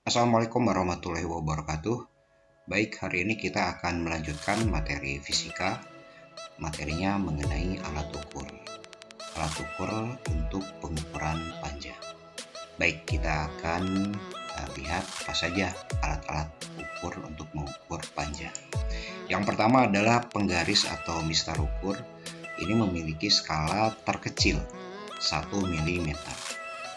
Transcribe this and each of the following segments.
Assalamualaikum warahmatullahi wabarakatuh. Baik, hari ini kita akan melanjutkan materi fisika. Materinya mengenai alat ukur. Alat ukur untuk pengukuran panjang. Baik, kita akan lihat apa saja alat-alat ukur untuk mengukur panjang. Yang pertama adalah penggaris atau mistar ukur. Ini memiliki skala terkecil 1 mm.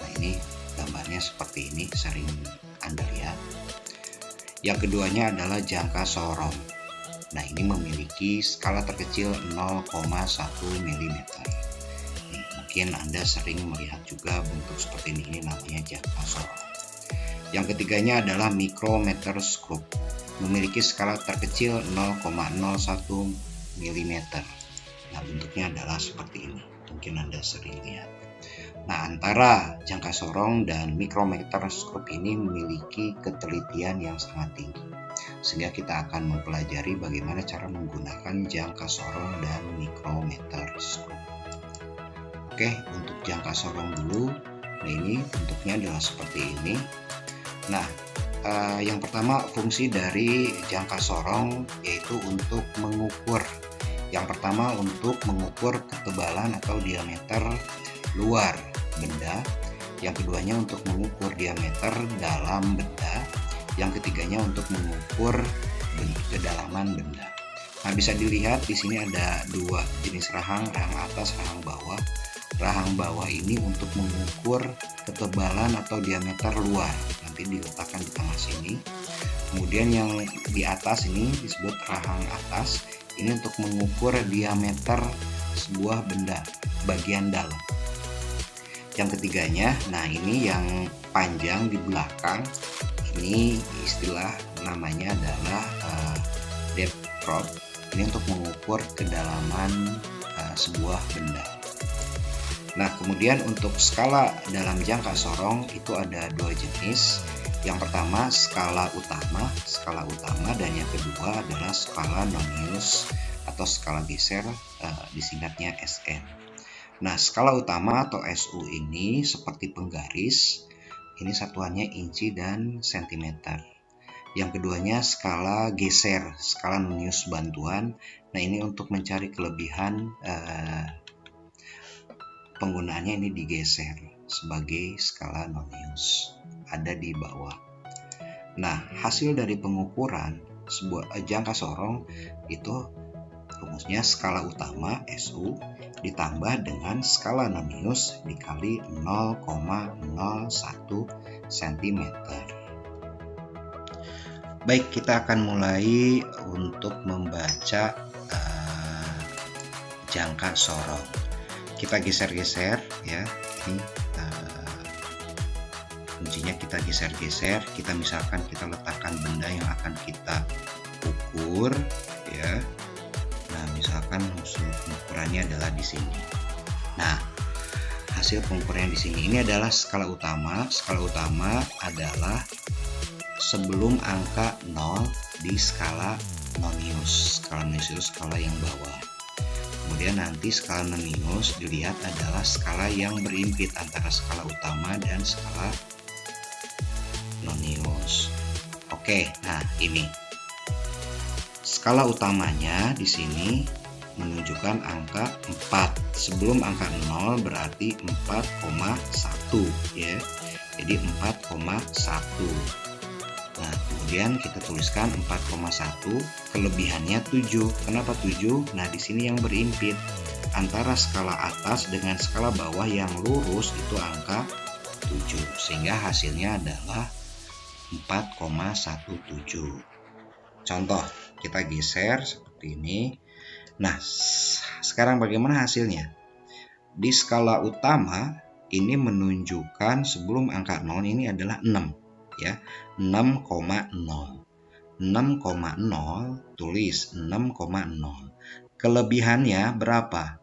Nah, ini gambarnya seperti ini, sering Anda lihat. Yang keduanya adalah jangka sorong. Nah, ini memiliki skala terkecil 0,1 mm. Mungkin Anda sering melihat juga bentuk seperti ini namanya jangka sorong. Yang ketiganya adalah micrometer scope, memiliki skala terkecil 0,01 mm. Nah, bentuknya adalah seperti ini, mungkin Anda sering lihat. Nah, antara jangka sorong dan micrometer scope ini memiliki ketelitian yang sangat tinggi, sehingga kita akan mempelajari bagaimana cara menggunakan jangka sorong dan micrometer scope. Oke, untuk jangka sorong dulu. Nah, ini bentuknya adalah seperti ini. Nah, yang pertama fungsi dari jangka sorong yaitu untuk mengukur. Yang pertama untuk mengukur ketebalan atau diameter luar benda, yang keduanya untuk mengukur diameter dalam benda, yang ketiganya untuk mengukur kedalaman benda. Nah, bisa dilihat di sini ada dua jenis rahang atas, rahang bawah. Rahang bawah ini untuk mengukur ketebalan atau diameter luar, nanti diletakkan di tengah sini. Kemudian yang di atas ini disebut rahang atas, ini untuk mengukur diameter sebuah benda bagian dalam. Yang ketiganya, nah ini yang panjang di belakang, ini istilah namanya adalah depth probe. Ini untuk mengukur kedalaman sebuah benda. Nah, kemudian untuk skala dalam jangka sorong itu ada dua jenis. Yang pertama skala utama, dan yang kedua adalah skala nonius atau skala geser, disingkatnya SN. Nah, skala utama atau SU ini seperti penggaris, ini satuannya inci dan sentimeter. Yang keduanya skala geser, skala nonius bantuan. Nah, ini untuk mencari kelebihan penggunaannya ini digeser sebagai skala nonius, ada di bawah. Nah, hasil dari pengukuran sebuah jangka sorong itu rumusnya skala utama SU ditambah dengan skala nonius dikali 0,01 cm. Baik, kita akan mulai untuk membaca jangka sorong. Kita geser-geser ya, ini kuncinya kita geser-geser. Kita misalkan kita letakkan benda yang akan kita ukur ya. Nah, misalkan hasil pengukurannya adalah di sini. Nah, hasil pengukurannya di sini ini adalah skala utama. Skala utama adalah sebelum angka 0 di skala nonius. Skala nonius itu skala yang bawah. Kemudian nanti skala nonius dilihat adalah skala yang berimpit antara skala utama dan skala nonius. Oke, nah ini skala utamanya di sini menunjukkan angka 4. Sebelum angka 0 berarti 4,1 ya. Jadi 4,1. Nah, kemudian kita tuliskan 4,1, kelebihannya 7. Kenapa 7? Nah, di sini yang berimpit antara skala atas dengan skala bawah yang lurus itu angka 7, sehingga hasilnya adalah 4,17. Contoh, kita geser seperti ini. Nah, sekarang bagaimana hasilnya? Di skala utama ini menunjukkan sebelum angka 0 ini adalah 6 ya, 6,0. 6,0 tulis 6,0. Kelebihannya berapa?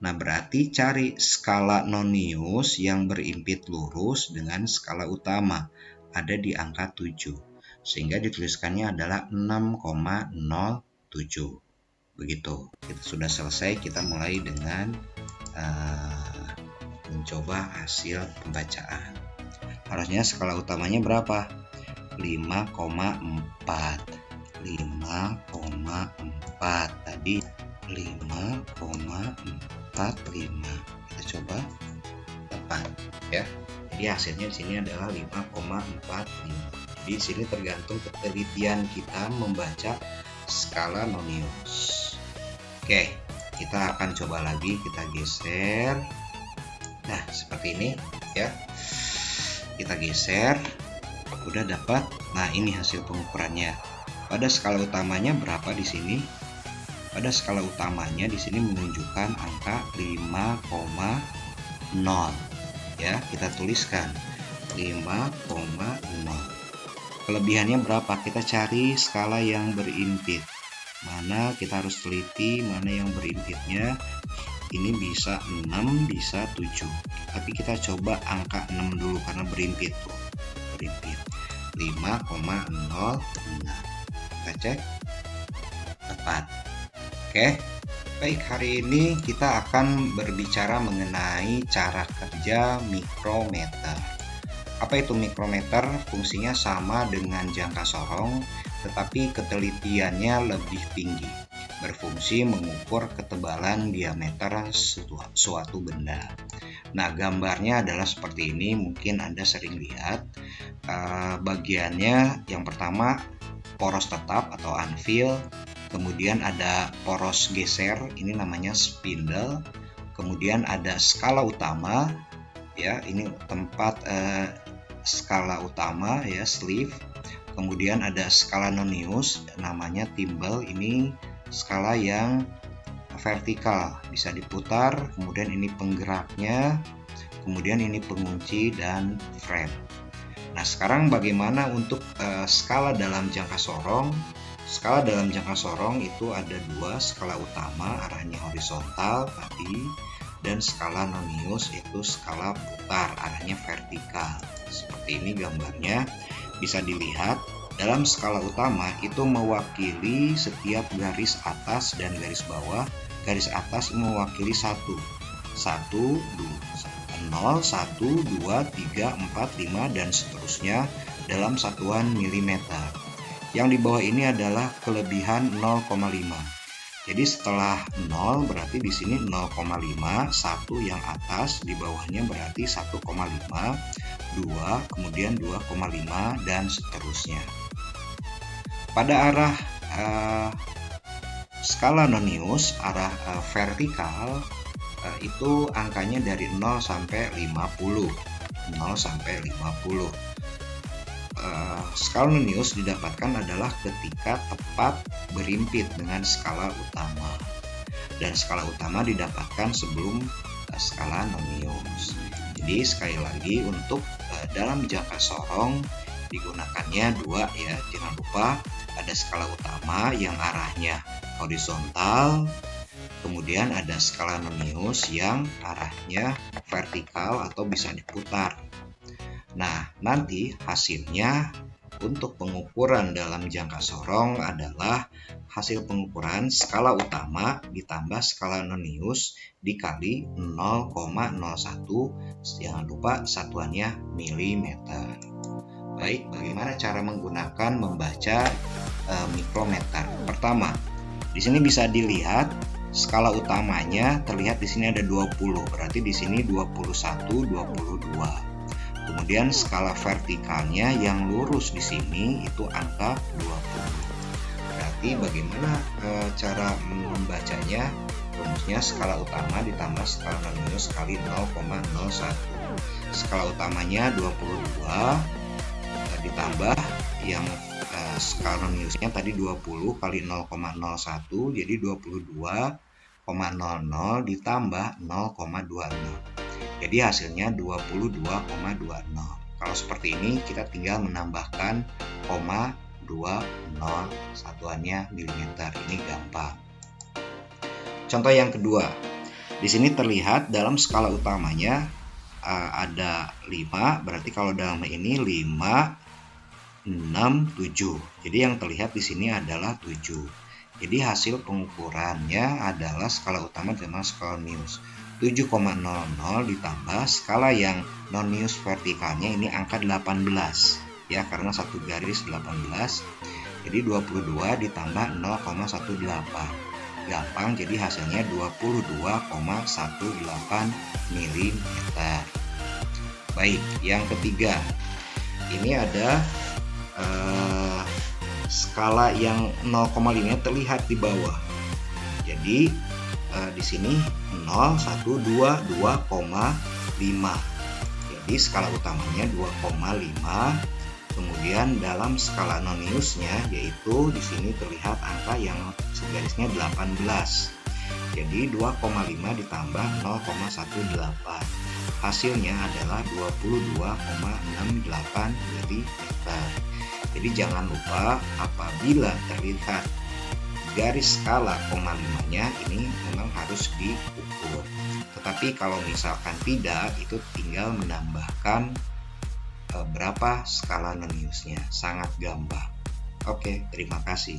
Nah, berarti cari skala nonius yang berimpit lurus dengan skala utama, ada di angka 7. Sehingga dituliskannya adalah 6,07. Begitu. Kita sudah selesai, kita mulai dengan mencoba hasil pembacaan. Harusnya skala utamanya berapa? 5,4. 5,4 tadi 5,45. Kita coba tepat ya. Jadi hasilnya di sini adalah 5,45. Jadi di sini tergantung ketelitian kita membaca skala Nonius. Oke, kita akan coba lagi, kita geser. Nah, seperti ini ya. Kita geser, udah dapat. Nah, ini hasil pengukurannya. Pada skala utamanya berapa di sini? Pada skala utamanya di sini menunjukkan angka 5,0. Ya, kita tuliskan 5,0. Kelebihannya berapa? Kita cari skala yang berimpit. Mana kita harus teliti mana yang berimpitnya. Ini bisa 6, bisa 7. Tapi kita coba angka 6 dulu karena berimpit tuh. Berimpit. 5,06. Kita cek. Tepat. Oke. Baik, hari ini kita akan berbicara mengenai cara kerja mikrometer. Apa itu mikrometer? Fungsinya sama dengan jangka sorong, tetapi ketelitiannya lebih tinggi. Berfungsi mengukur ketebalan diameter suatu benda. Nah, gambarnya adalah seperti ini. Mungkin Anda sering lihat. Bagiannya yang pertama poros tetap atau anvil. Kemudian ada poros geser, ini namanya spindle. Kemudian ada skala utama, ya, ini tempat skala utama ya, sleeve. Kemudian ada skala Nonius, namanya thimble. Ini skala yang vertikal, bisa diputar. Kemudian ini penggeraknya, kemudian ini pengunci dan frame. Nah, sekarang bagaimana untuk skala dalam jangka sorong? Skala dalam jangka sorong itu ada dua, skala utama arahnya horizontal tadi, dan skala Nonius itu skala putar arahnya vertikal. Seperti ini gambarnya, bisa dilihat. Dalam skala utama itu mewakili setiap garis atas dan garis bawah. Garis atas mewakili 1, 0, 1, 2, 3, 4, 5 dan seterusnya dalam satuan milimeter. Yang di bawah ini adalah kelebihan 0,5. Jadi setelah 0 berarti di sini 0,5, 1 yang atas, di bawahnya berarti 1,5, 2, kemudian 2,5 dan seterusnya. Pada arah skala Nonius, arah vertikal, itu angkanya dari 0 sampai 50. 0 sampai 50. Skala Nonius didapatkan adalah ketika tepat berimpit dengan skala utama. Dan skala utama didapatkan sebelum skala Nonius. Jadi sekali lagi untuk dalam jangka sorong digunakannya dua ya, jangan lupa ada skala utama yang arahnya horizontal, kemudian ada skala Nonius yang arahnya vertikal atau bisa diputar. Nah, nanti hasilnya untuk pengukuran dalam jangka sorong adalah hasil pengukuran skala utama ditambah skala Nonius dikali 0,01, jangan lupa satuannya milimeter. Baik, bagaimana cara menggunakan membaca mikrometer? Pertama, di sini bisa dilihat skala utamanya terlihat di sini ada 20, berarti di sini 21, 22. Kemudian skala vertikalnya yang lurus di sini itu angka 20. Berarti bagaimana cara membacanya? Rumusnya skala utama ditambah skala Nonius kali 0,01. Skala utamanya 22 ditambah yang skala Noniusnya tadi 20 kali 0,01, jadi 22,00 ditambah 0,20. Jadi hasilnya 22,20. Kalau seperti ini kita tinggal menambahkan 0,20, satuannya milimeter. Ini gampang. Contoh yang kedua. Di sini terlihat dalam skala utamanya ada 5, berarti kalau dalam ini 5, 6, 7. Jadi yang terlihat di sini adalah 7. Jadi hasil pengukurannya adalah skala utama dengan skala Nonius. 7,00 ditambah skala yang Nonius vertikalnya ini angka 18. ya, karena satu garis 18. Jadi 22 ditambah 0,18. Gampang, jadi hasilnya 22,18 mm. Baik, yang ketiga. Ini ada skala yang 0,5 terlihat di bawah. Jadi di sini 0, 1, 2, 2,5. Jadi skala utamanya 2,5. Kemudian dalam skala noniusnya, yaitu di sini terlihat angka yang segarisnya 18. Jadi 2,5 ditambah 0,18. Hasilnya adalah 22,68 mm. Jadi jangan lupa apabila terlihat garis skala 0,5-nya ini memang harus diukur. Tetapi kalau misalkan tidak, itu tinggal menambahkan berapa skala noniusnya. Sangat gampang. Oke, terima kasih.